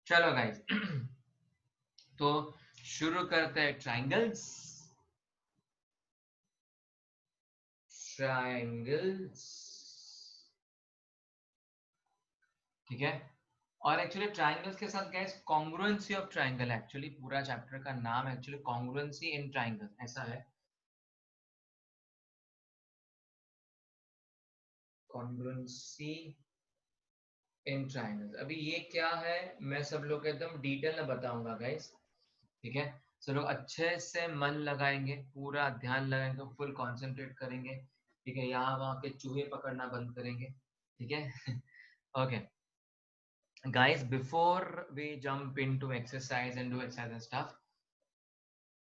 चलो गाइस तो शुरू करते हैं ट्राइंगल्स। ठीक है। और एक्चुअली ट्राइंगल्स के साथ guys congruency of triangle, actually पूरा चैप्टर का नाम एक्चुअली कॉन्ग्रुएंसी इन ट्राइंगल ऐसा है। कॉन्ग्रुएंसी इन ट्राइंगल्स, अभी ये क्या है मैं सब लोग एकदम डिटेल में बताऊंगा गाइस। ठीक है, सब लोग अच्छे से मन लगाएंगे, पूरा ध्यान लगाएंगे, फुल कंसंट्रेट करेंगे। ठीक है, यहाँ वहाँ के चूहे पकड़ना बंद करेंगे। ठीक है okay guys, before we jump into exercise and do exercise and stuff,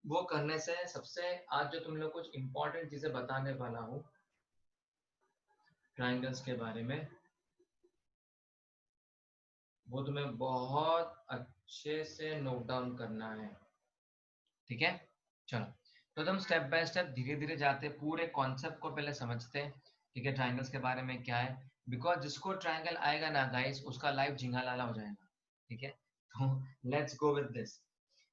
वो करने से सबसे आज जो तुम लोग कुछ इंपॉर्टेंट चीजें बताने वाला हूँ ट्राइंगल्स के बारे में, वो तुम्हें बहुत अच्छे से नोट डाउन करना है। ठीक है, चलो तो तुम स्टेप बाय स्टेप धीरे धीरे जाते पूरे कॉन्सेप्ट को पहले समझते हैं। ठीक है, ट्राइंगल्स के बारे में क्या है, बिकॉज जिसको ट्राइंगल आएगा ना गाइस उसका लाइफ झिंगा लाला हो जाएगा। ठीक है, तो लेट्स गो विद दिस।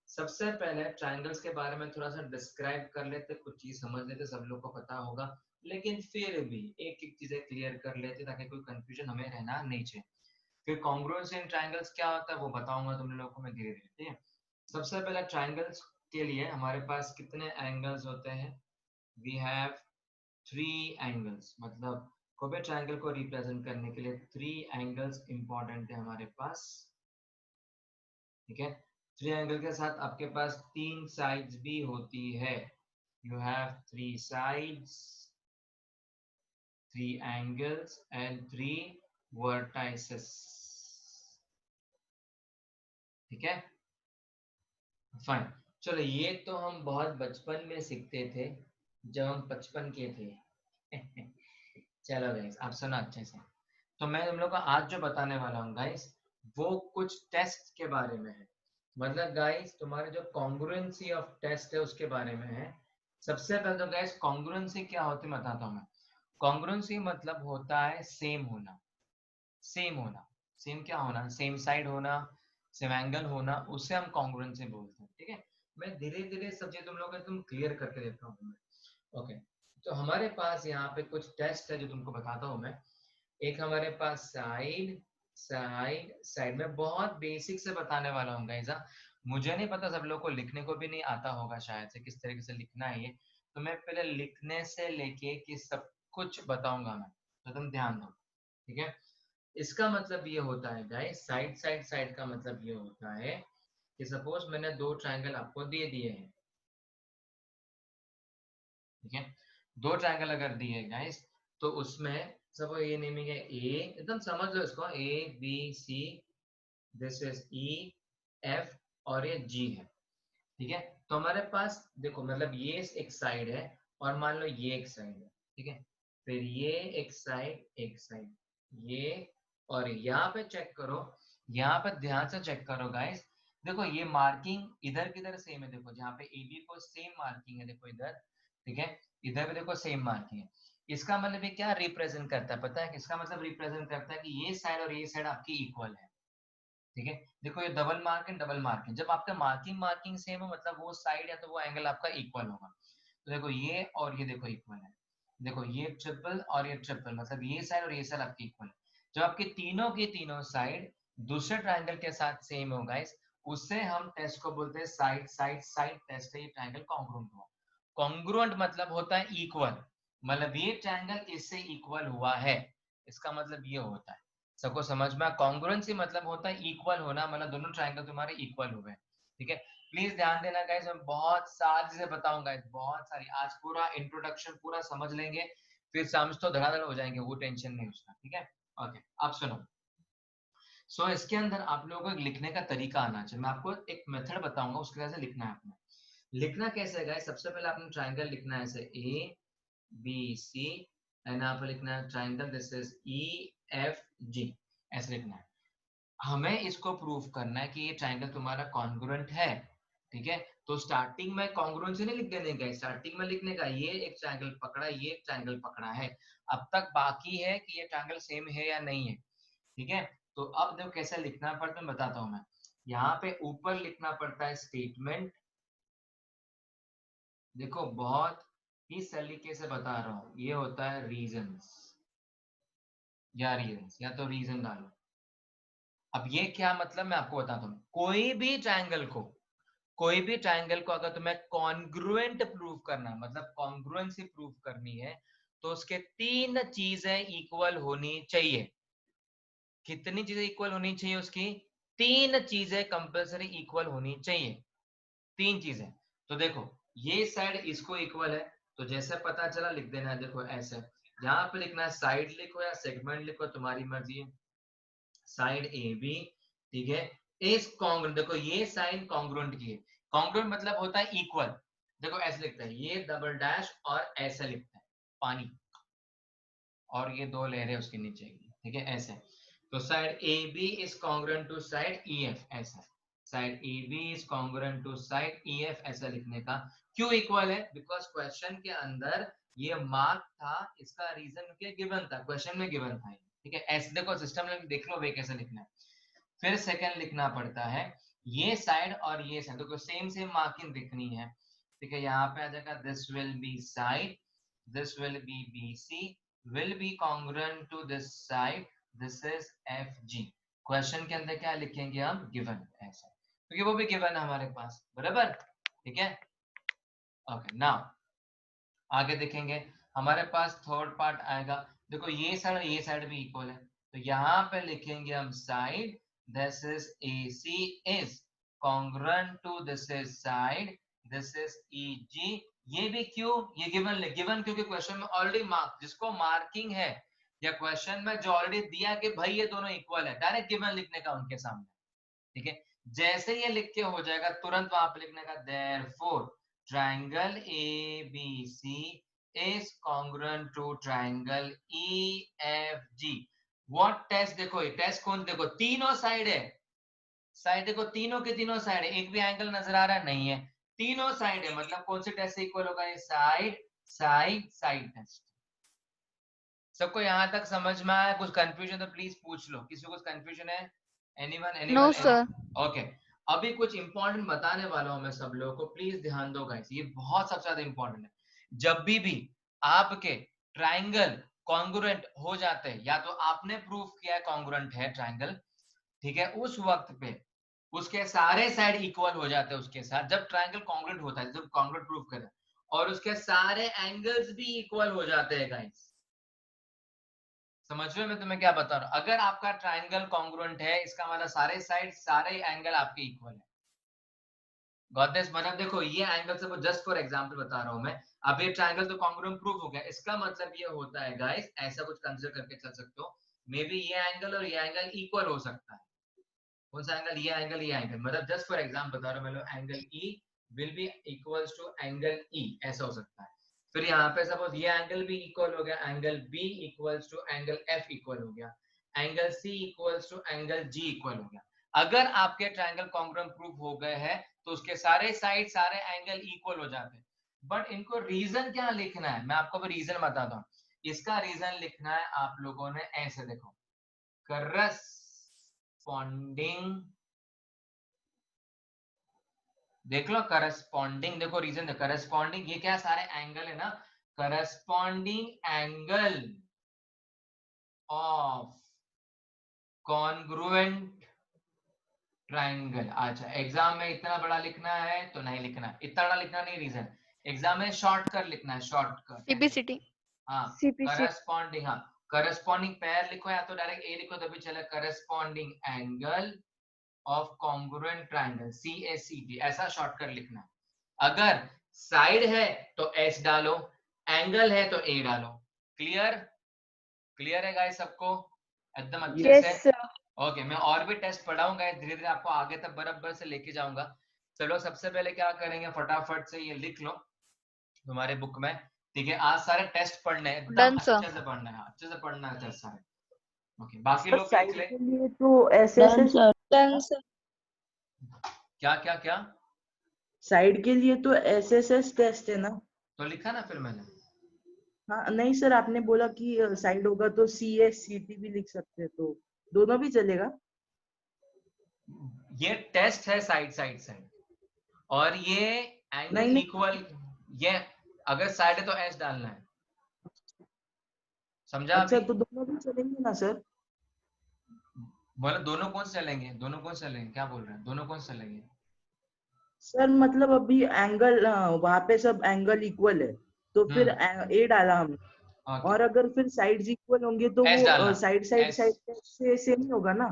सबसे पहले ट्राइंगल्स के बारे में थोड़ा सा डिस्क्राइब कर लेते, कुछ चीज समझ लेते, सब लोग को पता होगा, लेकिन फिर भी एक एक चीजें क्लियर कर लेते ताकि कोई कंफ्यूजन हमें रहना नहीं चाहिए। फिर कॉन्ग्रुएंस इन ट्राइंगल्स क्या होता है वो बताऊंगा तुम लोगों को मैं धीरे धीरे। ठीक है, सबसे पहले ट्राइंगल्स के लिए हमारे पास कितने एंगल्स होते हैं? वी हैव 3 एंगल्स, मतलब कोई भी ट्राइंगल को रिप्रेजेंट करने के लिए 3 एंगल्स इंपॉर्टेंट है हमारे पास। ठीक है, 3 एंगल के साथ आपके पास 3 साइड्स भी होती है। You have 3 sides, 3 angles and 3 vertices. ठीक है, फाइन। चलो ये तो हम बहुत बचपन में सीखते थे जब हम 55 के थे चलो गाइस आप सुनो अच्छे से। तो मैं तुम लोग को आज जो बताने वाला हूँ गाइस वो कुछ टेस्ट के बारे में है। मतलब गाइस तुम्हारे जो कॉन्ग्रुएंसी ऑफ टेस्ट है उसके बारे में है। सबसे पहले तो गाइस कॉन्ग्रुएंसी क्या होती है बताता हूँ मैं। कॉन्ग्रुएंसी मतलब होता है सेम होना। सेम होना, सेम क्या होना, सेम साइड होना, सेम एंगल होना, उसे हम कॉन्ग्रुएंसी बोलते हैं। ठीक है, मैं धीरे धीरे सब चीज तुम लोगों को तुम क्लियर करके देता हूँ। ओके, तो हमारे पास यहाँ पे कुछ टेस्ट है जो तुमको बताता हूँ मैं। एक हमारे पास साइड साइड साइड में बहुत बेसिक से बताने वाला हूँ गाइस। मुझे नहीं पता, सब लोग को लिखने को भी नहीं आता होगा शायद से किस तरीके से लिखना है ये, तो मैं पहले लिखने से लेके कि सब कुछ बताऊंगा मैं, तो तुम ध्यान दो। ठीक है, इसका मतलब ये होता है गाइस, साइड साइड साइड का मतलब ये होता है कि सपोज मैंने 2 ट्रायंगल आपको दे दिए हैं। ठीक है, 2 ट्रायंगल अगर दिए गाइस तो उसमें सब ये नेमिंग है ए, एकदम समझ लो इसको, A B C, this is E F और ये जी है। ठीक है, तो हमारे पास देखो मतलब ये एक साइड है और मान लो ये एक साइड है। ठीक है, फिर ये एक साइड ये, और यहाँ पे चेक करो, यहाँ पे ध्यान से चेक करो गाइस। देखो ये मार्किंग इधर किधर सेम है, देखो जहाँ पे ए बी को सेम मार्किंग है देखो इधर। ठीक है, इधर भी देखो सेम मार्किंग है। इसका मतलब ये क्या रिप्रेजेंट करता है पता है? इसका मतलब रिप्रेजेंट करता है कि ये साइड और ये साइड आपकी इक्वल है। ठीक है, देखो ये डबल मार्क है, डबल मार्क है, जब आपका मार्किंग मार्किंग सेम हो मतलब वो साइड या तो वो एंगल आपका इक्वल होगा। तो देखो ये और ये देखो इक्वल है। देखो ये ट्रिपल और ये ट्रिपल, मतलब ये साइड और ये साइड आपकी इक्वल है। जब आपके तीनों की तीनों साइड दूसरे ट्राइंगल के साथ सेम हो गाइस, उससे हम टेस्ट को बोलते हैं साइड साइड साइड टेस्ट है। ये ट्राइंगल कॉन्ग्रुएंट हुआ। कॉन्ग्रुएंट मतलब होता है इक्वल, मतलब ये ट्राइंगल इससे इक्वल हुआ है, इसका मतलब ये होता है। सबको समझ में? कॉन्ग्रुएंसी मतलब होता है इक्वल होना, मतलब दोनों ट्राइंगल तुम्हारे इक्वल हुए। ठीक है, प्लीज ध्यान देना गाइस, मैं बहुत सारी चीजें बताऊंगा, बहुत सारी। आज पूरा इंट्रोडक्शन पूरा समझ लेंगे, फिर समझ तो धड़ाधड़ हो जाएंगे, वो टेंशन नहीं उसका। ठीक है, ओके आप सुनो। सो इसके अंदर आप लोगों को एक लिखने का तरीका आना चाहिए, मैं आपको एक मेथड बताऊंगा उसके तरह से लिखना है आपने। लिखना कैसे है गाइस, सबसे पहले आपने ट्राइंगल लिखना है ऐसे ए बी सी, एंड यहाँ पर लिखना है triangle this is E F G, ऐसे लिखना है। हमें इसको प्रूव करना है कि ये ट्राइंगल तुम्हारा कॉन्ग्रुएंट है। ठीक है, तो स्टार्टिंग में कॉन्ग्रुएंट से नहीं लिख देने का, स्टार्टिंग में लिखने का ये एक ट्राइंगल पकड़ा, ये एक ट्राइंगल पकड़ा है। अब तक बाकी है कि ये ट्राइंगल सेम है या नहीं है। ठीक है, तो अब देखो कैसे लिखना पड़ता है बताता हूँ मैं। यहाँ पे ऊपर लिखना पड़ता है स्टेटमेंट। देखो बहुत ही सलीके से बता रहा हूं, ये होता है रीजंस या तो रीजन डालो। अब ये क्या मतलब मैं आपको बताता हूँ, कोई भी ट्रायंगल को अगर तुम्हें कॉन्ग्रुएंट प्रूव करना, मतलब कॉन्ग्रुएंसी प्रूव करनी है, तो उसके 3 चीजें इक्वल होनी चाहिए। कितनी चीजें इक्वल होनी चाहिए उसकी? 3 चीजें कंपलसरी इक्वल होनी चाहिए, 3 चीजें। तो देखो ये साइड इसको इक्वल है, तो जैसे पता चला लिख देना है। देखो ऐसे यहाँ पे लिखना है, साइड लिखो या सेगमेंट लिखो, तुम्हारी मर्जी है। साइड ए बी, ठीक है, इज कॉन्ग्रुएंट। देखो ये साइन कॉन्ग्रुएंट की है, कॉन्ग्रुएंट मतलब होता है इक्वल। देखो ऐसे लिखता है, ये डबल डैश और ऐसे लिखता है पानी, और ये 2 लहरें उसके नीचे की, ठीक है ऐसे। तो side A B is congruent to side E F, ऐसा। Side A B is congruent to side E F, ऐसा लिखने का क्यों इक्वल है? बिकॉज क्वेश्चन के अंदर ये मार्क था, इसका रीजन क्या गिवन था, क्वेश्चन में गिवन था, ठीक है ऐसे। देखो सिस्टम में देख लो वे कैसे लिखना है। फिर सेकंड लिखना पड़ता है, ये साइड और ये साइड तो सेम सेम मार्किंग दिखनी है, ठीक है। यहाँ पे आ जाएगा this will be side, this will be B C, will be congruent to this side, this is FG। Question के अंदर क्या लिखेंगे हम? गिवन, ऐसा, क्योंकि वो भी गिवन है हमारे पास, बराबर, ठीक है। ओके नाउ आगे देखेंगे, हमारे पास थर्ड पार्ट आएगा। देखो ये साइड भी इक्वल है, तो यहाँ पे लिखेंगे हम side this is AC is congruent to this is side this is EG। ये भी क्यों? ये गिवन क्योंकि क्वेश्चन में ऑलरेडी मार्क, जिसको मार्किंग है या क्वेश्चन में जो ऑलरेडी दिया कि भाई ये दोनों इक्वल है, डायरेक्ट गिवन लिखने का उनके सामने, ठीक है। जैसे ये लिख के हो जाएगा, तुरंत वहां पे लिखने का therefore triangle ABC is congruent to triangle EFG। What test? देखो ये टेस्ट कौन, देखो तीनों साइड है, साइड देखो तीनों के तीनों साइड है, एक भी एंगल नजर आ रहा है? नहीं है, तीनों साइड है, मतलब कौन से टेस्ट से इक्वल होगा? ये साइड साइड साइड टेस्ट। सबको यहाँ तक समझ में आया? कुछ कंफ्यूजन तो प्लीज पूछ लो, किसी को कुछ कंफ्यूजन है? Anyone No, anyone sir. Any? Okay, अभी कुछ इंपॉर्टेंट बताने वाला हूं मैं सब लोगों को, प्लीज ध्यान दो गाइस, ये बहुत सबसे ज्यादा इंपॉर्टेंट है। जब भी आपके ट्राइंगल कॉन्ग्रुएंट हो जाते हैं, या तो आपने प्रूव किया है कॉन्ग्रुएंट है ट्राइंगल, ठीक है, उस वक्त पे उसके सारे साइड इक्वल हो जाते हैं उसके साथ, जब ट्राइंगल कॉन्ग्रुएंट होता है, जब कॉन्ग्रुएंट प्रूव करें, और उसके सारे एंगल्स भी इक्वल हो जाते हैं गाइस। समझ रहे हो मैं तुम्हें क्या बता रहा हूं? अगर आपका ट्राइंगल कॉन्ग्रुएंट है, इसका मतलब सारे साइड सारे एंगल आपके इक्वल है। Got this? मतलब देखो ये एंगल से, जस्ट फॉर एग्जांपल बता रहा हूं मैं, अब ये ट्राइंगल तो कॉन्ग्रुएंट प्रूव हो गया, इसका मतलब ये होता है गाइस, ऐसा कुछ कंसीडर करके चल सकते हो, मे बी ये एंगल और ये एंगल इक्वल हो सकता है। कौन सा एंगल? ये एंगल, ये एंगल, मतलब जस्ट फॉर एग्जांपल बता रहा हूं मैं, angle E will be equals to angle E, ऐसा हो सकता है। फिर यहाँ पे सपोज ये एंगल भी इक्वल हो गया, angle B equals to angle F equal हो गया, angle C equals to angle G equal हो गया। अगर आपके ट्राइंगल कॉन्ग्रुएंट प्रूव हो गए हैं, तो उसके सारे साइड सारे एंगल इक्वल हो जाते हैं। बट इनको रीजन क्या लिखना है, मैं आपको भी रीजन बताता हूँ। इसका रीजन लिखना है आप लोगों ने ऐसे, देखो करस्पॉन्डिंग, देख लो करस्पॉन्डिंग, देखो रीजन है करस्पॉन्डिंग, ये क्या सारे एंगल है ना, corresponding angle of congruent triangle. अच्छा, एग्जाम में इतना बड़ा लिखना है तो नहीं लिखना, इतना बड़ा लिखना नहीं रीजन, एग्जाम में शॉर्ट कर लिखना है, शॉर्ट कर ऐसे। CPCT. हाँ, CPCT. करस्पॉन्डिंग, हाँ करस्पॉन्डिंग पैर लिखो या तो डायरेक्ट ए लिखो तभी चले, corresponding angle of congruent triangle CACT, ऐसा शॉर्ट कर लिखना है। अगर साइड है तो एच डालो, एंगल है तो ए डालो। क्लियर? क्लियर है गाइस सबको एकदम अच्छे Yes, से? sir. ओके, मैं और भी टेस्ट पढ़ाऊंगा धीरे धीरे, आपको आगे तक बराबर से लेके जाऊंगा। चलो सबसे पहले क्या करेंगे, फटाफट से ये लिख लो तुम्हारे बुक में, ठीक है। आज सारे टेस्ट पढ़ने हैं, एकदम Done, sir. अच्छे से पढ़ना है, अच्छे से पढ़ना है टेस्ट सारे। ओके, बाकी सर लोग लिख साइड ले। के लिए तो SSS, Done, sir. क्या क्या क्या? साइड के लिए तो SSS टेस्ट है ना? तो लिखा ना फिर मैंने। हाँ नहीं सर, आपने बोला कि साइड होगा तो CSCT भी लिख सकते हैं, तो दोनों भी चलेगा? ये टेस्ट है साइड साइड साइड, और ये एंगल नहीं नहीं इक्वल, ये अगर साइड है तो एस डालना है, समझा अच्छा, अभी? तो दोनों भी चलेंगे ना सर? बोला दोनों कौन से चलेंगे, दोनों कौन से चलेंगे, क्या बोल रहे हैं, दोनों कौन से चलेंगे? सर मतलब अभी एंगल वहां पे सब एंगल इक्वल है, तो फिर ए डाला हमने। ओके, और अगर फिर साइड्स इक्वल होंगे तो एस वो डालना, साइड साइड एस। साइड से सेम ही होगा ना?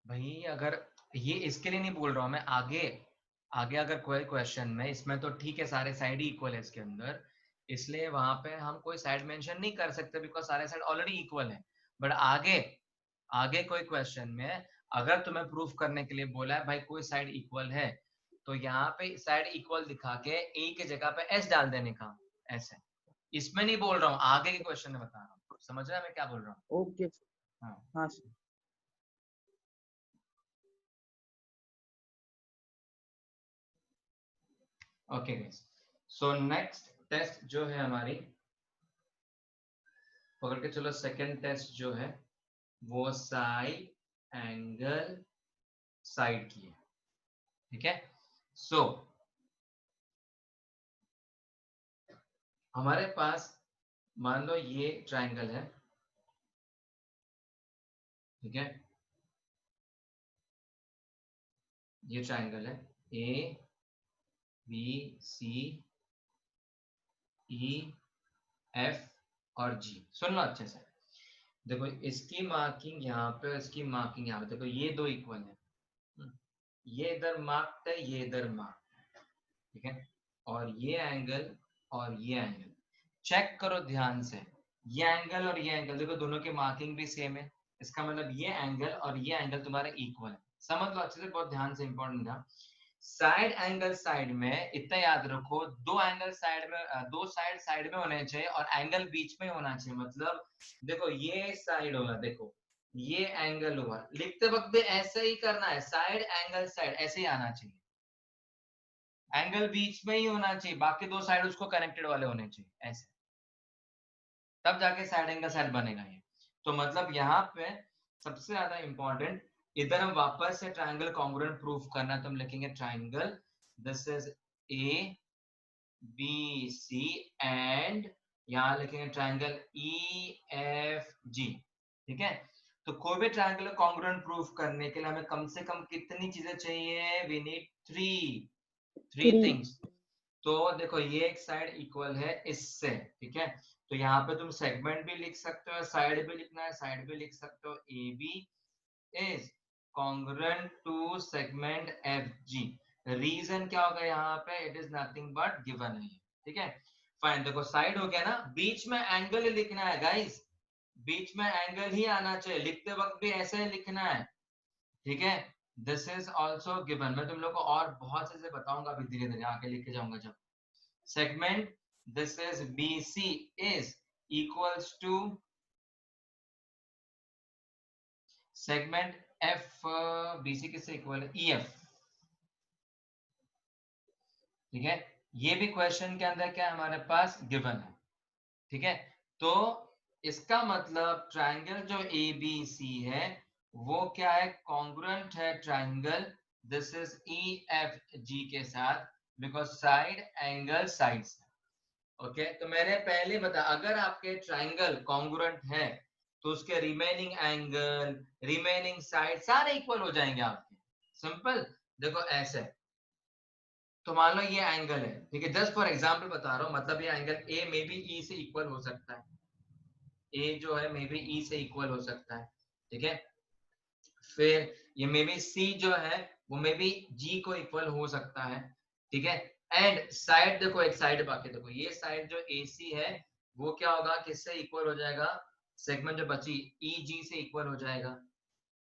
भाई अगर, ये इसके लिए नहीं बोल रहा हूँ मैं, आगे आगे अगर कोई क्वेश्चन में, इसमें तो ठीक है सारे साइड ही इक्वल है इसके अंदर, इसलिए वहां पे हम कोई साइड मेंशन नहीं कर सकते बिकॉज सारे साइड ऑलरेडी इक्वल है। बट आगे, आगे कोई क्वेश्चन में अगर तुम्हें प्रूफ करने के लिए बोला है भाई कोई साइड इक्वल है, तो यहाँ पे साइड इक्वल दिखा के ए की जगह पे एस डाल देने का, ऐसे। इसमें नहीं बोल रहा हूँ, आगे के क्वेश्चन में बता रहा हूँ, समझ रहा है मैं क्या बोल रहा हूँ? Okay sir. हाँ, हाँ sir. Okay guys. So next test जो है हमारी, पकड़ के चलो, सेकंड टेस्ट जो है वो साइड एंगल साइड की है, ठीक है? सो हमारे पास मान लो ये ट्रायंगल है, ठीक है? ये ट्रायंगल है, A B C E F और जी। सुन लो अच्छे से, देखो इसकी मार्किंग यहाँ पे, इसकी मार्किंग यहाँ पे, देखो ये दो इक्वल है। ये इधर मार्क्ड है, ये इधर मार्क्ड है, ठीक है? और ये एंगल और ये एंगल चेक करो ध्यान से, ये एंगल और ये एंगल देखो दोनों की मार्किंग भी सेम है, इसका मतलब ये एंगल और ये एंगल तुम्हारे इक्वल है। समझ लो अच्छे से, बहुत ध्यान से, इंपॉर्टेंट था। साइड एंगल साइड में इतना याद रखो, दो एंगल साइड में, दो साइड साइड में होने चाहिए और एंगल बीच में होना चाहिए। मतलब देखो ये साइड होगा, देखो ये एंगल हुआ, लिखते वक्त भी ऐसे ही करना है, साइड एंगल साइड ऐसे ही आना चाहिए, एंगल बीच में ही होना चाहिए, बाकी दो साइड उसको कनेक्टेड वाले होने चाहिए ऐसे, तब जाके साइड एंगल साइड बनेगा ये। तो मतलब यहाँ पे सबसे ज्यादा इंपॉर्टेंट, इधर हम वापस से ट्राइंगल कॉन्ग्रुएंट प्रूफ करना है, तो हम लिखेंगे triangle, this is A B C and, यहाँ लिखेंगे ट्राइंगल ई एफ जी, ठीक है? तो कोई भी ट्राइंगल कॉन्ग्रुएंट प्रूफ करने के लिए हमें कम से कम कितनी चीजें चाहिए? We need three, three three. Things. तो देखो ये एक साइड इक्वल है इससे, ठीक है? तो यहाँ पे तुम सेगमेंट भी लिख सकते हो, साइड भी लिखना है, साइड भी लिख सकते हो, A B is congruent to segment F G. Reason क्या होगा यहाँ पे? It is nothing but given है, ठीक है? फाइन, देखो साइड हो गया ना, बीच में एंगल ही लिखना है गाइस, बीच में एंगल ही आना चाहिए, लिखते वक्त भी ऐसे ही लिखना है, ठीक है? दिस इज ऑल्सो गिवन, मैं तुम लोग को और बहुत से बताऊंगा अभी, धीरे धीरे आगे लिखे जाऊंगा जब। segment, this is BC is equals to segment F, BC किससे इक्वल है? EF, ठीक है? ये भी क्वेश्चन के अंदर क्या हमारे पास गिवन है, ठीक है? तो इसका मतलब ट्रायंगल जो ABC है वो क्या है? कॉन्ग्रुएंट है ट्रायंगल दिस इज EFG के साथ, because side angle sides, okay? तो मैंने पहले बता, अगर आपके ट्राइंगल कॉन्ग्रुएंट है तो उसके रिमेनिंग एंगल, रिमेनिंग साइड सारे इक्वल हो जाएंगे आपके, सिंपल। देखो ऐसे, तो मान लो ये एंगल है, ठीक है? जस्ट फॉर एग्जांपल बता रहा हूँ, मतलब ये angle A may B E से इक्वल हो सकता है, ए जो है मे बी ई से इक्वल हो सकता है, ठीक है? फिर ये मे बी सी जो है वो मे बी जी को इक्वल हो सकता है, ठीक है? एंड साइड देखो, एक साइड बाकी, देखो ये साइड जो AC है वो क्या होगा, किससे इक्वल हो जाएगा? सेगमेंट जो बची EG से इक्वल हो जाएगा,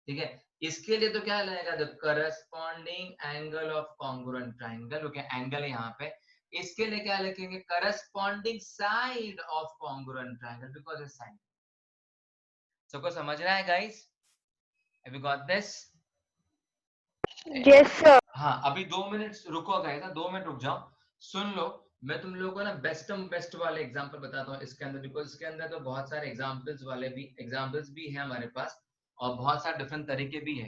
ठीक है? इसके लिए तो क्या लगेगा? The corresponding angle of congruent triangle, okay? Angle है यहाँ पे, इसके लिए क्या लिखेंगे? Corresponding side of congruent triangle, because is side. सबको समझ रहा है guys? Have you got this? Yes sir. हाँ, अभी 2 मिनट रुको गाइस, 2 मिनट रुक जाओ, सुन लो। मैं तुम लोगों को ना बेस्ट वाले एग्जांपल बताता हूँ इसके अंदर, बिकॉज इसके अंदर तो बहुत सारे एग्जांपल्स भी है हमारे पास, और बहुत सारे डिफरेंट तरीके भी है।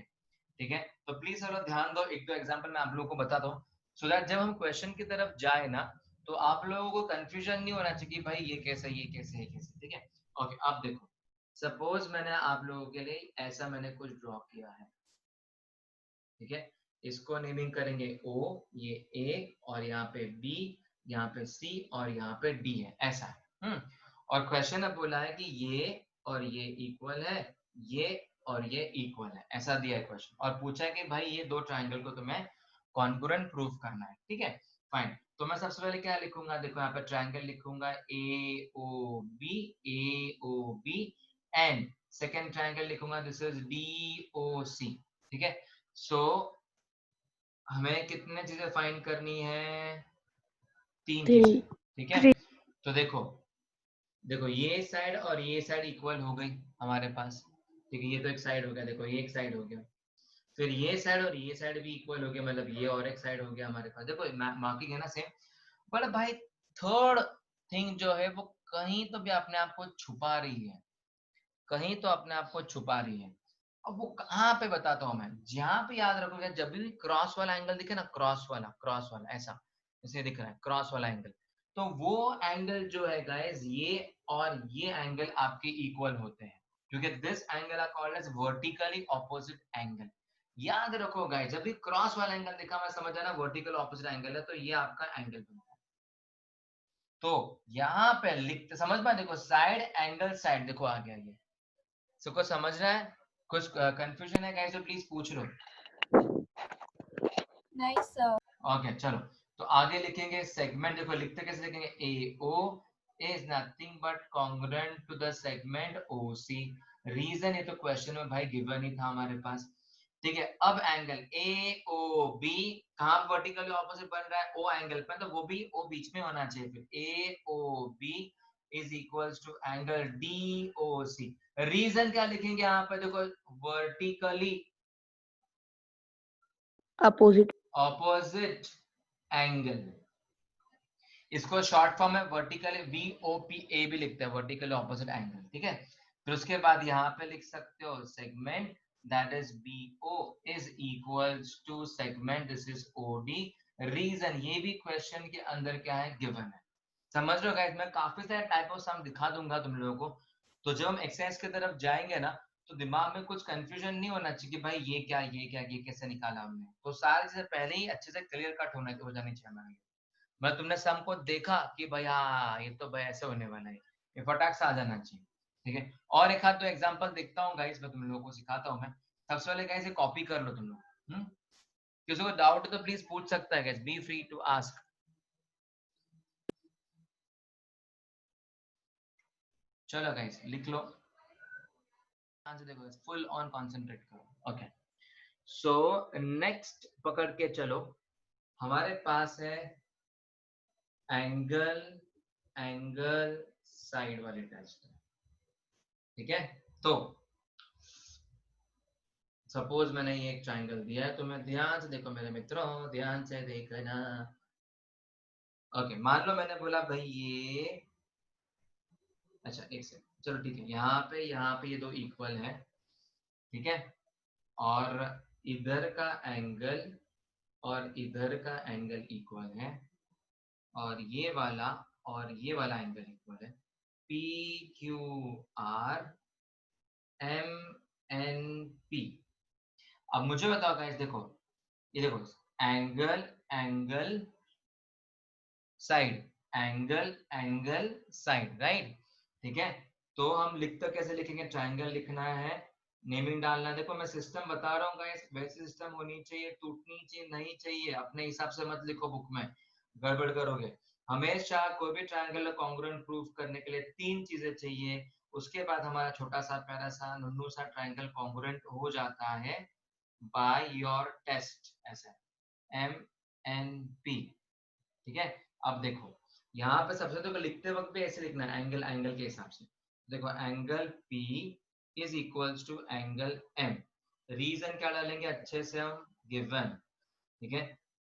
ठीक है, तो प्लीज थोड़ा ध्यान दो, एक दो एग्जांपल मैं आप लोगों को बताता हूँ, सो दैट जब हम क्वेश्चन की तरफ जाए ना तो आप लोगों को कंफ्यूजन नहीं होना चाहिए कि भाई ये कैसे, ये कैसे, ये कैसे। ठीक है, ओके, अब देखो, सपोज मैंने आप लोगों के लिए ऐसा मैंने कुछ ड्रॉ किया है। ठीक है, इसको नेमिंग करेंगे ओ, ये ए, और यहाँ पे बी, यहाँ पे सी, और यहाँ पे डी है, ऐसा है। और क्वेश्चन अब बोला है कि ये और ये इक्वल है, ये और ये इक्वल है, ऐसा दिया है क्वेश्चन, और पूछा है कि भाई ये दो ट्राइंगल को तुम्हें कॉन्ग्रुएंट प्रूफ करना है। ठीक है, फाइन, तो मैं सबसे पहले क्या लिखूंगा, देखो यहाँ पे ट्राइंगल लिखूंगा A O B, A O B, and second triangle लिखूंगा this is D O C. ठीक है, सो हमें कितने चीजें फाइंड करनी है, तीन चीजें। ठीक है, तो देखो देखो ये साइड और ये साइड इक्वल हो गई हमारे पास। ठीक है, ये तो एक साइड हो गया, देखो ये एक साइड हो गया, फिर ये साइड और ये साइड भी इक्वल हो गया, मतलब ये और एक साइड हो गया हमारे पास, देखो मार्किंग है ना सेम। बट भाई थर्ड थिंग जो है वो कहीं तो भी अपने आप को छुपा रही है, कहीं तो अपने आप को छुपा रही है। अब वो कहाँ पे बताता हूँ मैं, जहां पे याद रखोगे, जब भी क्रॉस वाला एंगल दिखे ना, क्रॉस वाला ऐसा जैसे दिख रहा है क्रॉस वाला एंगल, तो वो एंगल जो है गाइस, ये और ये एंगल आपके इक्वल होते हैं, क्योंकि this angle are called as vertically opposite angle. याद रखो गाइस, जब भी क्रॉस वाला एंगल दिखा, मैं समझ जाना वर्टिकल ऑपोजिट एंगल है, तो ये आपका एंगल बनता है। तो यहाँ पे लिखते समझ पाए, देखो साइड एंगल साइड, देखो आ गया ये, सबको समझ रहा है, कुछ कंफ्यूजन है गाइस तो प्लीज पूछ लो। नहीं सर। ओके चलो, तो आगे लिखेंगे सेगमेंट, देखो लिखते कैसे लिखेंगे, A O is nothing but congruent to the segment O C. Reason ये तो क्वेश्चन में भाई गिवन ही था हमारे पास। ठीक है, अब एंगल ए ओ बी कहाँ वर्टिकली ऑपोजिट बन रहा है, ओ एंगल पे, तो वो भी ओ बीच में होना चाहिए, फिर A O B is equals to angle D O C. Reason क्या लिखेंगे यहाँ पे, देखो वर्टिकली अपोजिट ऑपोजिट एंगल, इसको शॉर्ट फॉर्म में vertical V O P A भी लिखते हैं, वर्टिकल ऑपोजिट एंगल। ठीक है, फिर उसके बाद यहाँ पे लिख सकते हो segment that is B O is equals to segment this is O D. Reason ये भी क्वेश्चन के अंदर क्या है, गिवन है। समझ लो गाइस, मैं काफी सारे टाइप ऑफ सम दिखा दूंगा तुम लोगों को, तो जब हम एक्सरसाइज की तरफ जाएंगे ना, तो दिमाग में कुछ कंफ्यूजन नहीं होना चाहिए कि भाई ये क्या, ये क्या, ये कैसे निकाला हमने, तो सारी चीजें पहले ही अच्छे से क्लियर कट हो जानी चाहिए हमारे। मतलब तुमने सम को देखा कि भाई हाँ ये तो भाई ऐसे होने वाला है, ये फटाक से आ जाना चाहिए। ठीक है, और एक हाथ तो एग्जांपल देखता हूँ गाइस, मैं तुम लोगों को सिखाता हूँ मैं। सबसे पहले गाइस ये कॉपी कर लो तुम लोग। किसी को डाउट तो प्लीज पूछ सकता है guys, be free to ask. चलो गाइस लिख लो, ध्यान से देखो, फुल ऑन कंसंट्रेट करो। ओके, सो नेक्स्ट पकड़ के चलो, हमारे पास है एंगल एंगल साइड वाली टेस्ट। ठीक है, तो सपोज मैंने ये एक ट्राइंगल दिया है, तो मैं ध्यान से देखो मेरे मित्रों, ध्यान से देखना। ओके, मान लो मैंने बोला भाई ये, अच्छा एक सेकंड, चलो ठीक है, यहाँ पे ये दो इक्वल है। ठीक है, और इधर का एंगल और इधर का एंगल इक्वल है, और ये वाला एंगल इक्वल है, P Q R M N P. अब मुझे बताओ गाइस, देखो ये देखो, angle angle side, angle angle side, right. ठीक है, तो हम लिखते कैसे लिखेंगे, ट्राइंगल लिखना है, नेमिंग डालना है। देखो मैं सिस्टम बता रहा हूँ गाइस, वैसे सिस्टम होनी चाहिए, टूटनी चाहिए नहीं चाहिए, अपने हिसाब से मत लिखो बुक में, गड़बड़ करोगे। हमेशा कोई भी ट्राइंगल कॉन्ग्रुएंट प्रूफ करने के लिए तीन चीजें चाहिए, उसके बाद हमारा छोटा सा प्यारा सा नुन्नू सा ट्राइंगल कॉन्ग्रुएंट हो जाता है बाय योर टेस्ट, ऐसा एम एन पी। ठीक है, अब देखो यहाँ पे सबसे तो लिखते वक्त भी ऐसे लिखना है, एंगल एंगल के हिसाब से। देखो angle P is equals to angle M। Reason क्या डालेंगे अच्छे से हम, गिवन। ठीक है,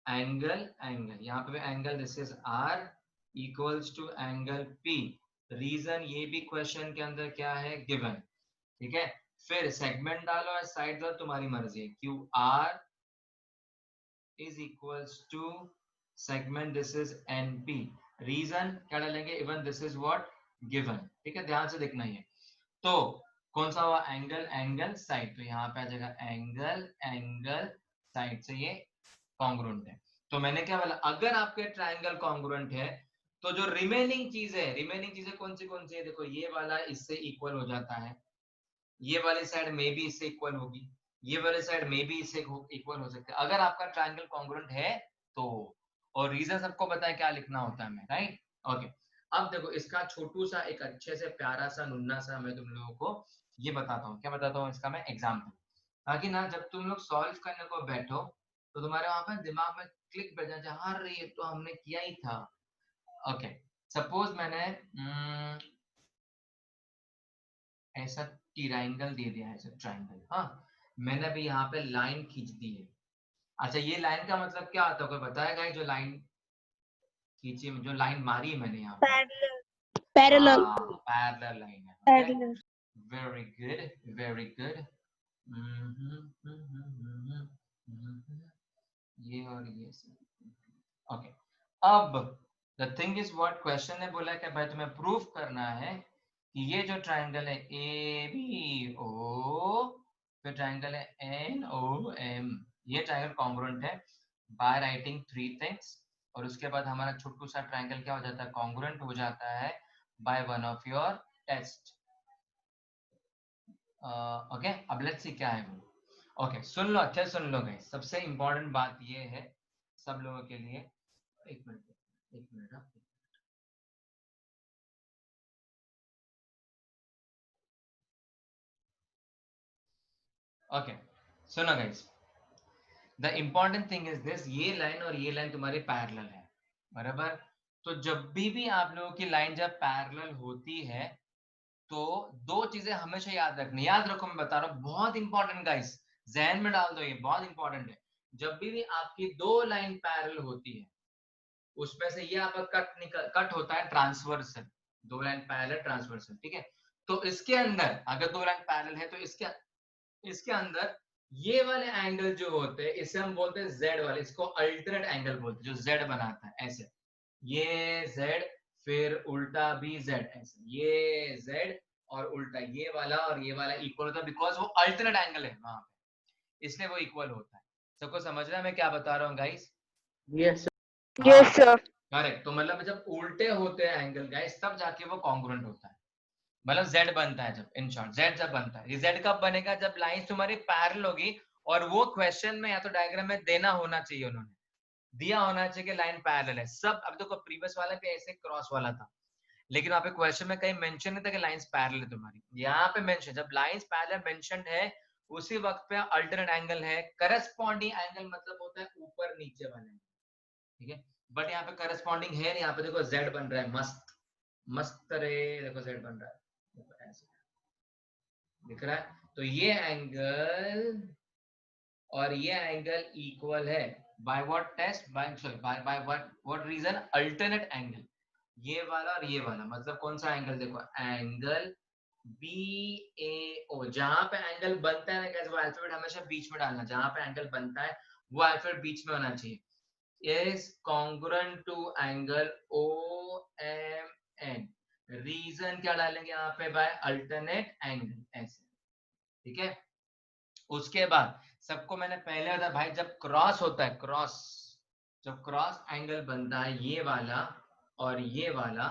एंगल एंगल, यहाँ पे angle this is R equals to angle P। Reason ये भी क्वेश्चन के अंदर क्या है, गिवन। ठीक है, फिर सेगमेंट डालो और साइड डालो, तुम्हारी मर्जी है। Q R is equals to segment, this is NP. Reason क्या डालेंगे, even this is what given. ठीक है, ध्यान से देखना है। तो कौन सा हुआ, एंगल एंगल साइड, तो यहाँ पे आ जाएगा एंगल एंगल साइड से ये कॉन्ग्रुएंट है। तो मैंने क्या बोला, अगर आपके ट्रायंगल कॉन्ग्रुएंट है तो जो रिमेनिंग चीजें कौन सी है, देखो ये वाला इससे इक्वल हो जाता है, ये वाली साइड में भी इससे इक्वल होगी, ये वाली साइड में भी इससे इक्वल हो सकते हैं अगर आपका ट्रायंगल कॉन्ग्रुएंट है तो। और रीजन सबको पता है क्या लिखना होता है, मैं राइट। ओके, अब देखो इसका छोटू सा एक अच्छे से प्यारा सा नुन्ना सा मैं तुम लोगों को ये बताता हूँ, क्या बताता हूँ इसका मैं एग्जाम्पल, ताकि ना जब तुम लोग सॉल्व करने को बैठो तो तुम्हारे वहां पर दिमाग में क्लिक बैठ जाए, हाँ ये तो हमने किया ही था। ओके, सपोज मैंने ऐसा ट्रायंगल दे दिया है, ऐसा ट्रायंगल, हाँ मैंने अभी यहाँ पे लाइन खींच दी है। अच्छा, ये लाइन का मतलब क्या आता है, कोई बताएगा, जो लाइन खींची, जो लाइन मारी है मैंने यहाँ पे, पैरेलल पैरेलल लाइन है। Parallel very good very good. ये और ये ओके। अब the thing is what, question ने बोला कि भाई तुम्हें प्रूफ करना है कि ये जो ट्रायंगल है ए बी ओ, फिर ट्रायंगल है एन ओ एम, ये ट्रायंगल कॉन्ग्रुएंट है बाय राइटिंग थ्री थिंग्स। और उसके बाद हमारा छोटू सा ट्रायंगल क्या हो जाता है, कॉन्ग्रुएंट हो जाता है by one of your test. Okay, अब लेट्स सी क्या है वो। ओके, सुन लो, अच्छे सुन लो गाइस, सबसे इंपॉर्टेंट बात ये है सब लोगों के लिए। एक मिनट हाँ। ओके, सुनो guys, the important thing is this, ये लाइन और ये लाइन तुम्हारी पैरेलल है, बराबर। तो जब भी आप लोगों की लाइन जब पैरेलल होती है तो दो चीजें हमेशा याद रखनी, याद रखो मैं बता रहा हूँ, बहुत इंपॉर्टेंट गाइस, जहन में डाल दो, ये बहुत इंपॉर्टेंट है। जब भी आपकी दो लाइन पैरेलल होती है उसमें से ये आपका कट होता है ट्रांसवर्सल, दो लाइन पैरेलल ट्रांसवर्सल, ठीक है। तो इसके अंदर अगर दो लाइन पैरेलल है तो इसके अंदर ये वाले एंगल जो होते हैं इसे हम बोलते हैं जेड वाले, इसको अल्टरनेट एंगल बोलते हैं, जो जेड बनाता है ऐसे, ये जेड फिर उल्टा भी जेड, ऐसे ये जेड और उल्टा ये वाला और ये वाला इक्वल होता है, बिकॉज वो अल्टरनेट एंगल है वहां पे, इसलिए वो इक्वल होता है। सबको समझ रहा है मैं क्या बता रहा हूँ guys? Yes yes sir correct. तो मतलब जब उल्टे होते हैं एंगल गाइस तब जाके वो कॉन्ग्रुएंट होता है, मतलब जेड बनता है जब, इन शॉर्ट जेड जब बनता है। ये जेड कब बनेगा, जब लाइन तुम्हारी पैरेलल होगी, और वो क्वेश्चन में या तो डायग्राम में देना होना चाहिए, उन्होंने दिया होना चाहिए कि लाइन पैरेलल है सब। अब देखो प्रीवियस वाला पे ऐसे क्रॉस वाला था, लेकिन वहां पे क्वेश्चन में कहीं मेंशन नहीं था कि लाइंस पैरेलल है तुम्हारी, यहाँ पे मेंशन, जब लाइंस पैरेलल मेंशनड है उसी वक्त पे अल्टरनेट एंगल है, करस्पॉन्डिंग एंगल मतलब होता है ऊपर नीचे वाले, ठीक है। बट यहाँ पे करस्पॉन्डिंग है नहीं, यहाँ पे देखो जेड बन रहा है, मस्त मस्त रे, देखो जेड बन रहा है, ऐसे दिख रहा है। तो ये एंगल और ये एंगल इक्वल है by what test, by by what reason, alternate angle, ये वाला और ये वाला, मतलब कौन सा एंगल, देखो एंगल बी ए ओ, जहां पे एंगल बनता है ना कैसे, वो अल्फाबेट हमेशा बीच में डालना, जहां पे एंगल बनता है वो अल्फाबेट बीच में होना चाहिए, is congruent to angle OMN। Reason क्या डालेंगे यहाँ पे, बाय अल्टरनेट एंगल, ऐसे, ठीक है। उसके बाद सबको मैंने पहले बताया भाई, जब क्रॉस होता है, क्रॉस, जब क्रॉस एंगल बनता है ये वाला और ये वाला,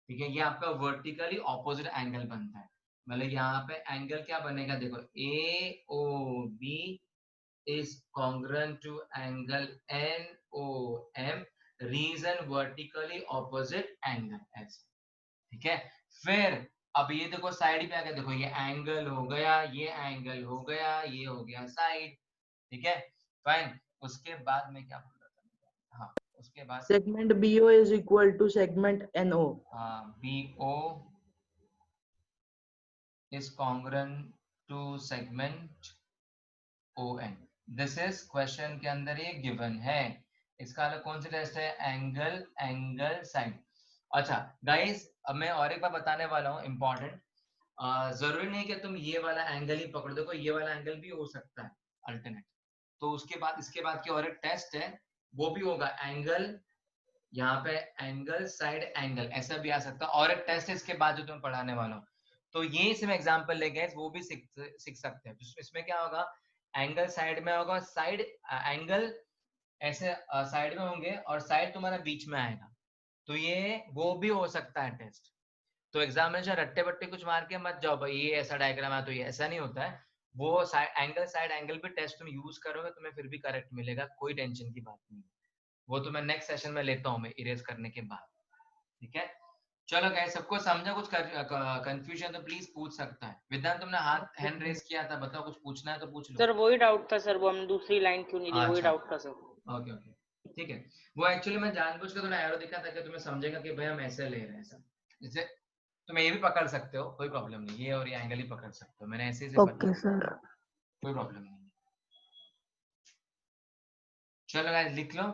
ठीक है, ये आपका वर्टिकली ऑपोजिट एंगल बनता है, मतलब यहाँ पे एंगल क्या बनेगा, देखो A O B is congruent to angle NOM, reason vertically opposite angle, ऐसे, ठीक है। फिर अब ये देखो साइड पे आ गया, देखो ये एंगल हो गया, ये एंगल हो गया, ये हो गया साइड, ठीक है, फाइन। उसके बाद में क्या बोल रहा था, हाँ उसके बाद segment BO is equal to segment NO। BO is congruent to segment ON। This is question के अंदर ये गिवन है, इसका अलग कौन सी टेस्ट है, एंगल एंगल साइड। अच्छा गाइस, अब मैं और एक बार बताने वाला हूँ इंपॉर्टेंट, जरूरी नहीं कि तुम ये वाला एंगल ही पकड़, देखो ये वाला एंगल भी हो सकता है अल्टरनेट। तो उसके बाद इसके बाद की और एक टेस्ट है, वो भी होगा एंगल, यहाँ पे एंगल साइड एंगल ऐसा भी आ सकता है, और एक टेस्ट है इसके बाद जो तुम्हें पढ़ाने वाला हूँ। तो ये सिर्फ एग्जांपल लेके वो भी सीख सकते हैं। इसमें क्या होगा, एंगल साइड में होगा, साइड एंगल ऐसे साइड में होंगे और साइड तुम्हारा बीच में आएगा। तो ये वो भी हो सकता है टेस्ट। तो एग्जाम में रट्टे बट्टे कुछ मार के मत जाओ भाई ये ऐसा डायग्राम है तो ये ऐसा नहीं होता है। वो साइड एंगल भी टेस्ट तुम यूज करोगे तुम्हें फिर भी करेक्ट मिलेगा, कोई टेंशन की बात नहीं। वो तो मैं नेक्स्ट सेशन में लेता हूँ मैं इरेज करने के बाद, ठीक है। चलो गाइस, सबको समझा, कुछ कंफ्यूजन तो प्लीज पूछ सकता है। विद्यान तुमने हाथ हैंड रेज किया था, बताओ कुछ पूछना है तो पूछ लो। सर वही डाउट था सर, वो हम दूसरी लाइन क्यों नहीं ली, वही अच्छा डाउट था सर। ओके ओके ठीक है। वो एक्चुअली मैं जानबूझ के थोड़ा एरो दिखा ताकि तुम्हें समझेगा कि भाई हम ऐसे ले रहे हैं ऐसा। जैसे तुम ये भी पकड़ सकते हो, कोई प्रॉब्लम नहीं, ये और ये एंगल ही पकड़ सकते हो, मैंने ऐसे ही ओके सर। कोई प्रॉब्लम नहीं। चलो गाइस लिख लो,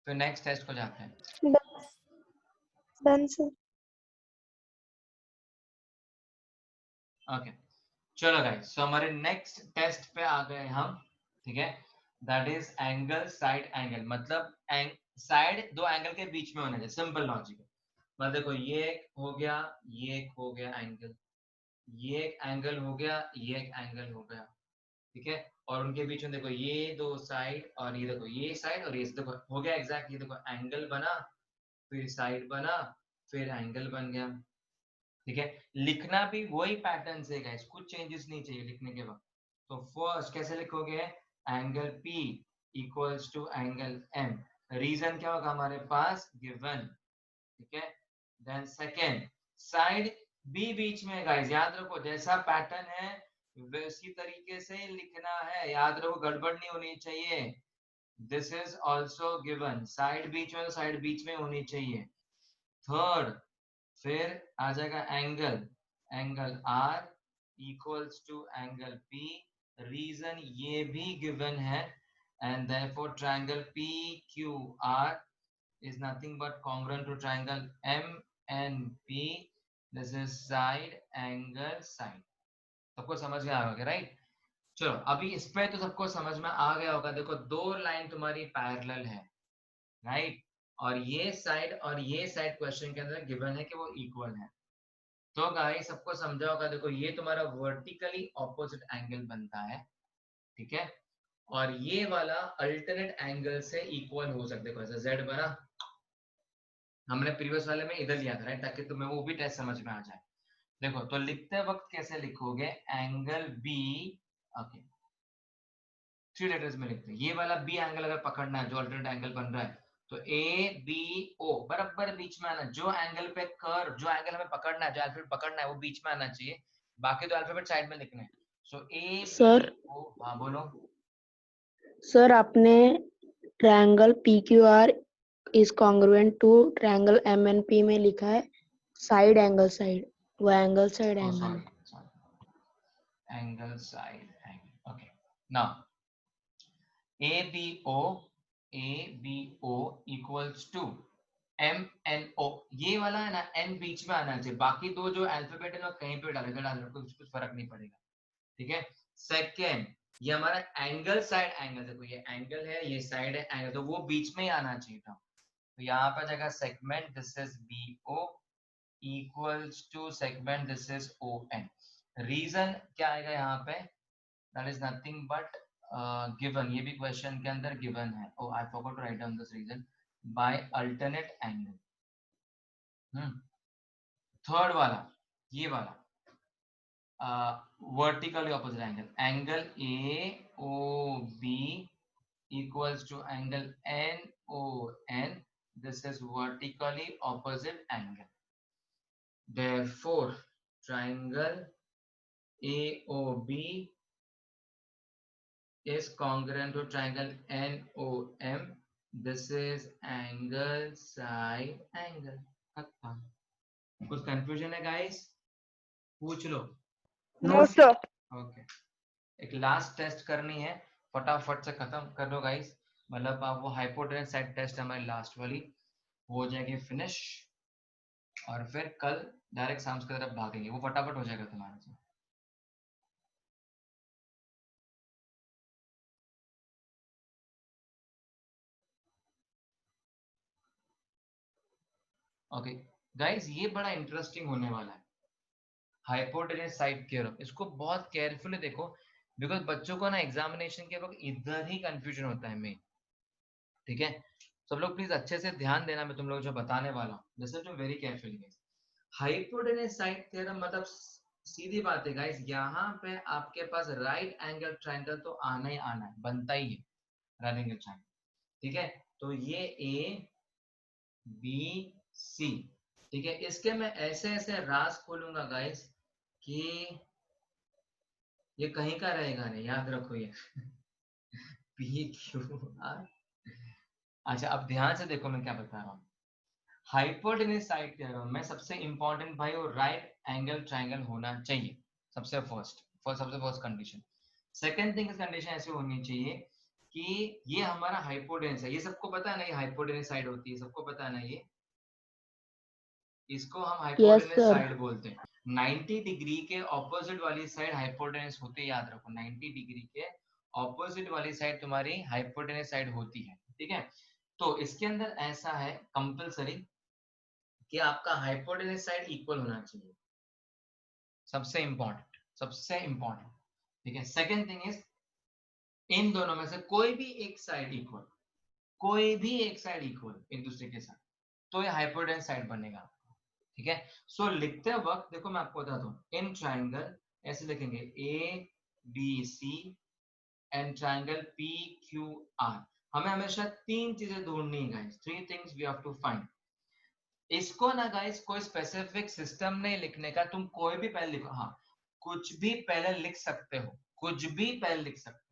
फिर नेक्स्ट टेस्ट को जाते हैं। Done sir. ओके चलो गाइस, सो हमारे नेक्स्ट टेस्ट पे आ गए हम, ठीक है। That is angle side angle, मतलब साइड दो एंगल के बीच में होना चाहिए, सिंपल लॉजिक है। मतलब देखो ये एक हो गया, ये एक हो गया एंगल, ये एक एंगल हो गया, ये एक एंगल हो गया, ठीक है। और उनके बीच में देखो ये दो साइड, और ये देखो ये साइड और ये देखो हो गया एग्जैक्ट, ये देखो एंगल बना, फिर साइड बना, फिर एंगल बन गया, ठीक है। लिखना भी वही पैटर्न से गाइस, कुछ चेंजेस नहीं चाहिए लिखने के वक्त। तो फर्स्ट कैसे लिखोगे, angle P equals to angle M, reason क्या होगा हमारे पास गिवन, ठीक है। देन सेकेंड साइड B बीच में गाइस, याद रखो जैसा पैटर्न है वैसी तरीके से लिखना है, याद रखो गड़बड़ नहीं होनी चाहिए। This is also given, side बीच में तो साइड बीच में होनी चाहिए। थर्ड फिर आ जाएगा angle, angle R equals to angle P, reason ये भी गिवन है, and therefore triangle PQR is nothing but congruent to triangle MNP. This is side angle side. सबको समझ में आ गया राइट। चलो अभी इस पे तो सबको समझ में आ गया होगा। देखो दो लाइन तुम्हारी पैरेलल है राइट, और ये साइड क्वेश्चन के अंदर गिवन है कि वो इक्वल है। तो गाइस सबको समझा होगा, देखो ये तुम्हारा वर्टिकली ऑपोजिट एंगल बनता है, ठीक है। और ये वाला अल्टरनेट एंगल से इक्वल हो सकते, देखो ऐसा जेड बना, हमने प्रीवियस वाले में इधर लिया था राइट, ताकि तुम्हें वो भी टेस्ट समझ में आ जाए। देखो तो लिखते वक्त कैसे लिखोगे, एंगल बी, ओके 3 लेटर्स में लिखते हैं। ये वाला बी एंगल अगर पकड़ना है जो अल्टरनेट एंगल बन रहा है, तो ए बी ओ बराबर बीच में आना, जो एंगल पे कर्व, जो एंगल हमें पकड़ना है, जो अल्फाबेट पकड़ना है वो बीच में आना चाहिए, बाकी तो अल्फाबेट साइड में लिखने हैं। सो ए सर ओ, हाँ बोलो सर, आपने triangle PQR is congruent to triangle MNP में लिखा है साइड एंगल साइड, वो एंगल साइड एंगल है। Angle side angle, okay now ABO equals to MNO, ये वाला है ना N बीच में आना चाहिए, बाकी दो जो अल्फाबेट है ना कहीं पे डालेगा कुछ फर्क नहीं पड़ेगा, ठीक है। सेकेंड ये हमारा एंगल साइड एंगल, देखो ये एंगल है ये साइड है एंगल, तो वो बीच में ही आना चाहिए था। तो यहाँ पर जाएगा segment this is BO equals to segment this is ON। Reason क्या आएगा यहाँ पे, that is nothing but given, ये भी क्वेश्चन के अंदर गिवन है। Oh I forgot to write down this reason, by alternate angle. Third वाला ये वाला vertically opposite angle, angle AOB equals to angle NON, this is vertically opposite angle, therefore triangle AOB is congruent to triangle NOM, this is angle side angle। कुछ confusion है guys, पूछ लो। No sir. Okay एक last test करनी है, फटाफट से खत्म कर दो गाइस, मतलब आप वो हाइपोटेनस साइड टेस्ट हमारी लास्ट वाली हो जाएगी फिनिश। और फिर कल डायरेक्ट साम्स की तरफ भागेंगे, वो फटाफट हो जाएगा तुम्हारे से। ओके गाइस, ये बड़ा इंटरेस्टिंग होने वाला है, हाइपोटेनस साइड थ्योरम। इसको बहुत केयरफुली देखो, बिकॉज बच्चों को ना एग्जामिनेशन के वक्त इधर ही कंफ्यूजन होता है मेन। ठीक है, सब लोग प्लीज अच्छे से ध्यान देना, मैं तुम लोग जो बताने वाला हूँ, listen to very carefully guys. Hypotenuse side theorem मतलब सीधी बात है गाइस, यहाँ पे आपके पास राइट एंगल ट्रायंगल तो आना ही आना है, बनता ही है राइट एंगल ट्रायंगल। ठीक है, तो ये ए बी सी, ठीक है, इसके मैं ऐसे ऐसे राज खोलूंगा गाइस कि ये कहीं का रहेगा नहीं, याद रखो ये पी क्यू आर। अच्छा अब ध्यान से देखो मैं क्या बता रहा हूँ। हाइपोटेनस साइड थ्योरम में सबसे इंपॉर्टेंट भाई वो राइट एंगल ट्रायंगल होना चाहिए, सबसे first condition. Second thing condition ऐसी होनी चाहिए कि ये हमारा हाइपोटेनस है, ये सबको पता है ना, ये हाइपोटेनस साइड होती है, सबको पता है ना ये, इसको हम यस हाइपोटेनस सर। साइड बोलते हैं। 90 डिग्री के ऑपोजिट वाली साइड हाइपोटेनस होती है, याद रखो 90 डिग्री के ऑपोजिट वाली साइड तुम्हारी हाइपोटेनस साइड होती है। ठीक है, तो इसके अंदर ऐसा है कंपलसरी कि आपका हाइपोटेनस साइड इक्वल होना चाहिए, सबसे इंपॉर्टेंट। ठीक है, सेकंड थिंग इज इन दोनों में से कोई भी एक साइड इक्वल एक दूसरे के साथ, तो ये हाइपोटेनस साइड बनेगा। ठीक है, सो लिखते वक्त देखो मैं आपको बताता हूँ, इन ट्राइंगल ऐसे लिखेंगे A B C and triangle P Q R. हमें हमेशा तीन चीजें ढूंढनी है guys, three things we have to find. इसको ना गाइस कोई स्पेसिफिक सिस्टम नहीं लिखने का, तुम कोई भी पहले लिखो, हाँ कुछ भी पहले लिख सकते हो, कुछ भी पहले लिख सकते हो,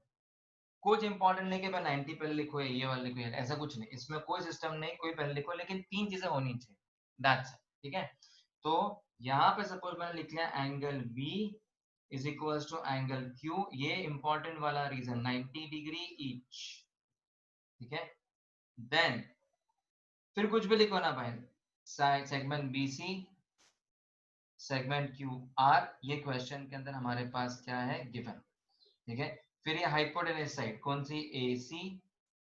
कुछ इंपॉर्टेंट नहीं कि मैं 90 पहले लिखो या ये वाला लिखो, ऐसा कुछ नहीं, इसमें कोई सिस्टम नहीं, कोई पहले लिखो, लेकिन तीन चीजें होनी चाहिए, दैट्स इट। ठीक है, तो यहाँ पे सपोज मैंने लिख लिया angle B is equals to angle Q, ये इंपॉर्टेंट वाला रीजन 90 डिग्री ईच। ठीक है, देन फिर कुछ भी लिखो ना भाई, segment B C segment Q R, ये क्वेश्चन के अंदर हमारे पास क्या है गिवन। ठीक है, फिर ये हाइपोटेनस साइड कौन सी, A C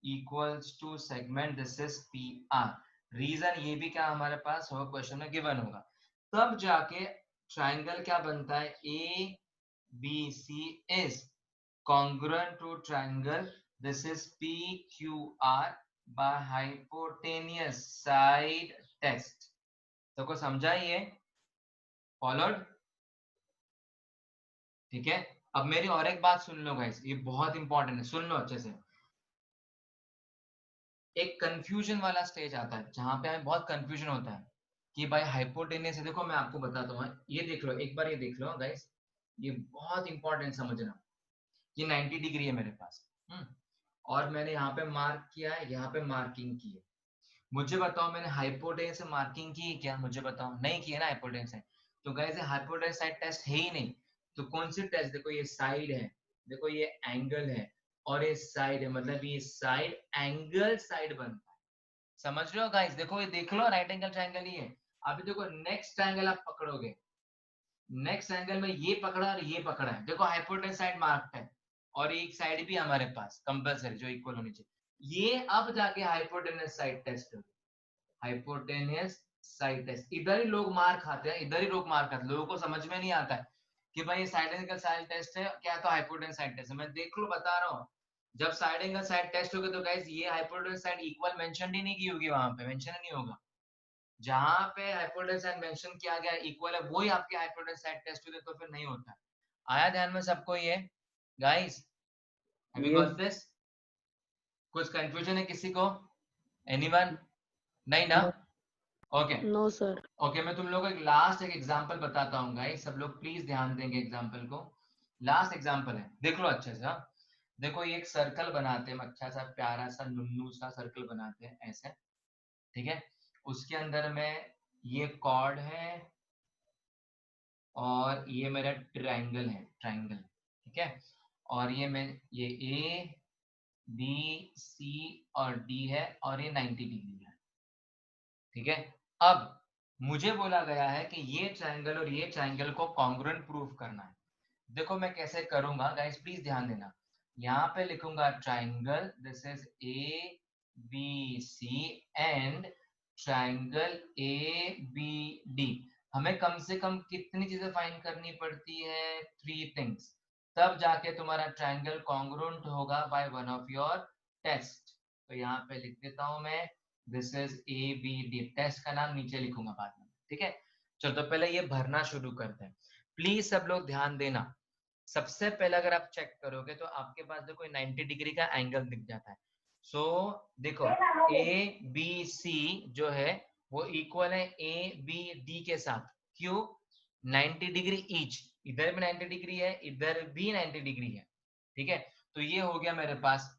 equals to segment this is P R, region ये भी क्या हमारे पास होगा, क्वेश्चन में गिवन होगा, तब जाके ट्राइंगल क्या बनता है, A B C is congruent to triangle this is PQR by hypotenuse side test। तो को समझा ये, फॉलोड। ठीक है, अब मेरी और एक बात सुन लो गाइस, ये बहुत इंपॉर्टेंट है, सुन लो अच्छे से। एक कंफ्यूजन वाला स्टेज आता है जहां पे हमें बहुत कंफ्यूजन होता है कि भाई हाइपोटेनियस है, देखो मैं आपको बताता हूँ, ये देख लो एक बार, ये देख लो गाइस, ये बहुत इंपॉर्टेंट समझना। ये 90 डिग्री है मेरे पास, और मैंने यहाँ पे मार्क किया है, यहाँ पे मार्किंग की है, मुझे बताओ मैंने हाइपोटेनस से मार्किंग की है क्या, मुझे बताओ, नहीं की है ना हाइपोटेनस से, तो गाइस ये हाइपोटेनस साइड टेस्ट है ही नहीं। तो कौन सी टेस्ट, देखो ये साइड है, देखो ये एंगल है, और ये साइड है, मतलब ये साइड एंगल साइड बनता है, समझ रहे हो गाइस, देखो ये देख लो राइट एंगल ट्रायंगल ही है। अभी देखो नेक्स्ट ट्रायंगल आप पकड़ोगे, नेक्स्ट एंगल में ये पकड़ा और ये पकड़ा है, देखो हाइपोटेनस साइड मार्क्ड है, और एक साइड भी हमारे पास कंपलसरी जो इक्वल होनी चाहिए, ये अब जाके हाइपोटेनस साइड टेस्ट होगी, हाइपोटेनियस साइड टेस्ट। इधर ही लोग मार खाते हैं, इधर ही लोग मार खाते हैं, लोगों को समझ में नहीं आता है कि भाई साइड एंगल साइड टेस्ट है क्या, तो हाइपोटेनस साइड टेस्ट है, मैं देख लो बता रहा हूँ, जब साइड एंगल साइड टेस्ट होगा तो गाइस ये हाइपोटेनस साइड इक्वल मेंशन ही नहीं की होगी, वहां पे मेंशन नहीं होगा, जहां पे हाइपोटेनस साइड मेंशन किया गया इक्वल है वही आपके हाइपोटेनस साइड टेस्ट होते, तो फिर नहीं होता। आया ध्यान में सबको ये guys, have you got yes. This? कुछ कंफ्यूजन है किसी को, एनीवन? नहीं ना? No. Okay no sir. Okay, मैं तुम लोगों को एक लास्ट एक एग्जांपल बताता हूँ गाइस, सब लोग प्लीज ध्यान देंगे एग्जांपल को, लास्ट एग्जांपल है, देख लो अच्छे से। हाँ देखो ये एक सर्कल बनाते हैं, अच्छा सा प्यारा सा नुन्नू सा सर्कल बनाते हैं ऐसे, ठीक है, उसके अंदर में ये कॉर्ड है और ये मेरा ट्रायंगल है, ट्रायंगल, ठीक है, और ये ए बी सी और डी है, और ये 90 डिग्री है। ठीक है, अब मुझे बोला गया है कि ये ट्रायंगल और ये ट्रायंगल को कॉन्ग्रुएंट प्रूफ करना है। देखो मैं कैसे करूंगा गाइस, प्लीज ध्यान देना। यहाँ पे लिखूंगा triangle, this is A B C and triangle A B D. हमें कम से कम कितनी चीजें फाइंड करनी पड़ती है? 3 थिंग्स, तब जाके तुम्हारा ट्रायंगल कॉन्ग्रुएंट होगा by one of your test. तो यहाँ पे लिख देता हूं मैं, this is A B D. Test का नाम नीचे लिखूंगा बाद में, ठीक है। चलो तो पहले ये भरना शुरू करते हैं। प्लीज सब लोग ध्यान देना। सबसे पहले अगर आप चेक करोगे तो आपके पास देखो 90 डिग्री का एंगल दिख जाता है। सो देखो ए बी सी जो है वो इक्वल है ए बी डी के साथ। क्यों? 90 डिग्री ईच, इधर भी 90 डिग्री है, इधर भी 90 डिग्री है, ठीक है। तो ये हो गया मेरे पास।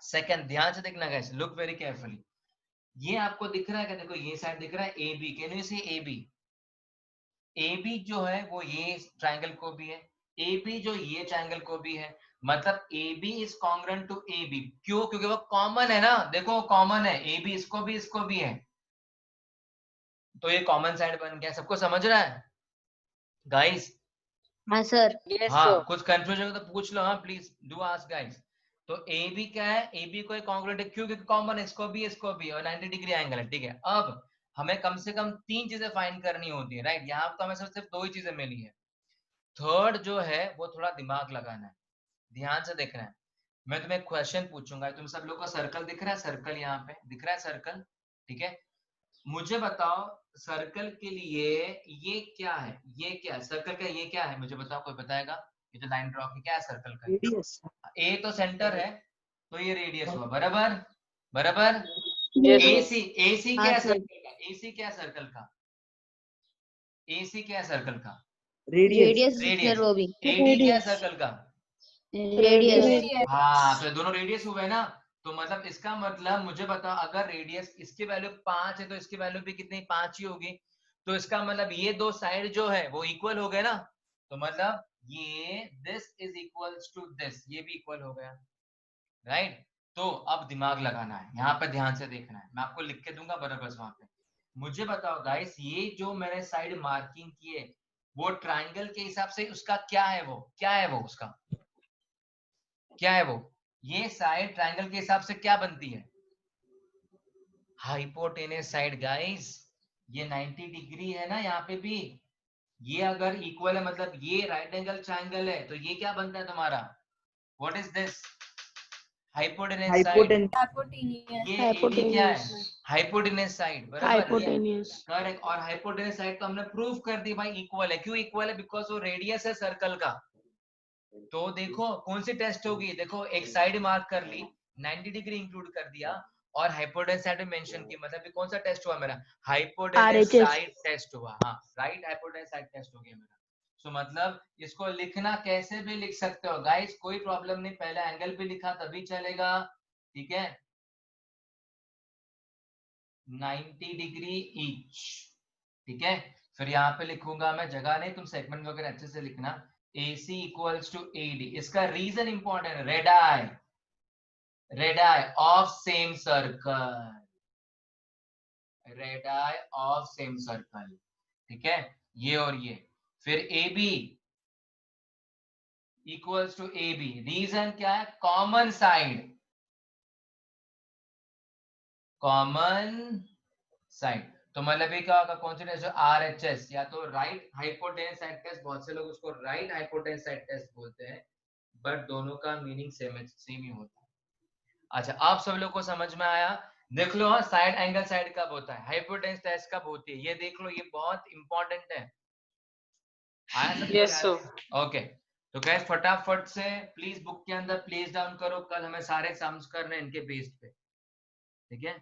सेकंड, ध्यान से देखना गाइस, लुक वेरी केयरफुली। ये आपको दिख रहा है क्या? देखो ये साइड दिख रहा है A B, can you see A B? A B जो है वो ये ट्रायंगल को भी है, ए बी जो ये ट्रायंगल को भी है, मतलब A B is congruent to A B. क्यों? क्योंकि वो कॉमन है ना, देखो कॉमन है, ए बी इसको भी है, तो ये कॉमन साइड बन गया। सबको समझ रहा है गाइस? हाँ सर। यस हाँ, सर। कुछ कंफ्यूजन हो तो पूछ लो, हाँ प्लीज डू आस्क गाइस। तो ए बी क्या है? ए बी को कॉन्ग्रुएंट है, क्यों? क्योंकि कॉमन है, इसको भी और 90 डिग्री एंगल है, ठीक है। अब हमें कम से कम 3 चीजें फाइंड करनी होती है, राइट? यहाँ तो हमें सिर्फ 2 ही चीजें मिली है। थर्ड जो है वो थोड़ा दिमाग लगाना है, ध्यान से देखना है। मैं तुम्हें क्वेश्चन पूछूंगा, तुम सब लोग को सर्कल दिख रहा है? सर्कल यहाँ पे दिख रहा है, सर्कल, ठीक है। मुझे बताओ सर्कल के लिए ये क्या है? ये क्या है सर्कल का? ये क्या है मुझे बताओ, कोई बताएगा? ये जो लाइन ड्रॉ की क्या है सर्कल का? रेडियस। ए तो सेंटर है, तो ये रेडियस हुआ, बराबर बराबर। Yes sir. एसी, एसी क्या हाँ है सर। सर्कल का? एसी क्या है सर्कल का? एसी क्या है सर्कल का? रेडियस। Radius radius. सर वो भी। एडी क्या है सर्कल का? रेडियस। हाँ, तो दोनों रेडियस हुए ना। तो मतलब इसका मतलब मुझे बताओ, अगर रेडियस इसकी वैल्यू 5 है तो इसकी वैल्यू भी कितनी? 5 ही होगी। तो इसका मतलब ये दो साइड जो है वो इक्वल हो गए ना। तो मतलब ये this is equals to this, ये भी इक्वल हो गया, राइट। तो अब दिमाग लगाना है, यहाँ पे ध्यान से देखना है, मैं आपको लिख के दूंगा बराबर वहां पे। मुझे बताओ गाइस, ये जो मैंने साइड मार्किंग की है वो ट्राइंगल के हिसाब से उसका क्या है? वो क्या है? वो उसका क्या है? वो ये साइड ट्रायंगल के हिसाब से क्या बनती है? Hypotenuse side guys. ये 90 डिग्री है ना यहाँ पे भी। ये अगर इक्वल है मतलब ये राइट एंगल ट्रायंगल है, तो ये क्या बनता है तुम्हारा? What is this? Hypotenuse side. ये एडी क्या है? हाइपोटेनियस। हाइपोटेनस साइड, बराबर। ये हाइपोटेनियस। करेक्ट। और हाइपोटेनस साइड तो हमने प्रूव कर दी भाई इक्वल है। क्यों इक्वल है? बिकॉज वो रेडियस है सर्कल का। तो देखो कौन सी टेस्ट होगी, देखो एक साइड मार्क कर ली, 90 डिग्री इंक्लूड कर दिया और हाइपोटेनस साइड मेंशन की, मतलब ये कौन सा टेस्ट हुआ मेरा? Hypotenuse RHS। साइड टेस्ट हुआ। हाँ, राइट, हाइपोटेनस साइड टेस्ट हो गया मेरा। सो मतलब इसको लिखना कैसे भी लिख सकते हो गाइस, कोई प्रॉब्लम नहीं। पहला एंगल भी लिखा तभी चलेगा, ठीक है। 90 डिग्री ईच, ठीक है। फिर यहाँ पे लिखूंगा मैं, जगह नहीं, तुम सेगमेंट वगैरह अच्छे से लिखना। AC equals to AD। इसका रीजन इंपॉर्टेंट है, radii of same circle, radii of same circle, ठीक है। ये और ये। फिर AB equals to AB, reason क्या है? Common side, common side. तो मतलब ये क्या होगा? कौन सी टेस्ट? RHS, या तो राइट हाइपोटेनस साइड टेस्ट, बहुत से लोग उसको राइट हाइपोटेनस साइड टेस्ट बोलते हैं, बट दोनों का मीनिंग सेम ही होता है। अच्छा, आप सब लोग को समझ में आया? देख लो, हाँ, साइड एंगल साइड कब होता है, हाइपोटेनस टेस्ट कब होती है, ये देख लो, ये बहुत इंपॉर्टेंट है। आया सबको यस याद? सर। ओके। तो गैस फटाफट से प्लीज बुक के अंदर प्लेस डाउन करो, कल हमें सारे सम्स करने इनके बेस्ड पे, ठीक है।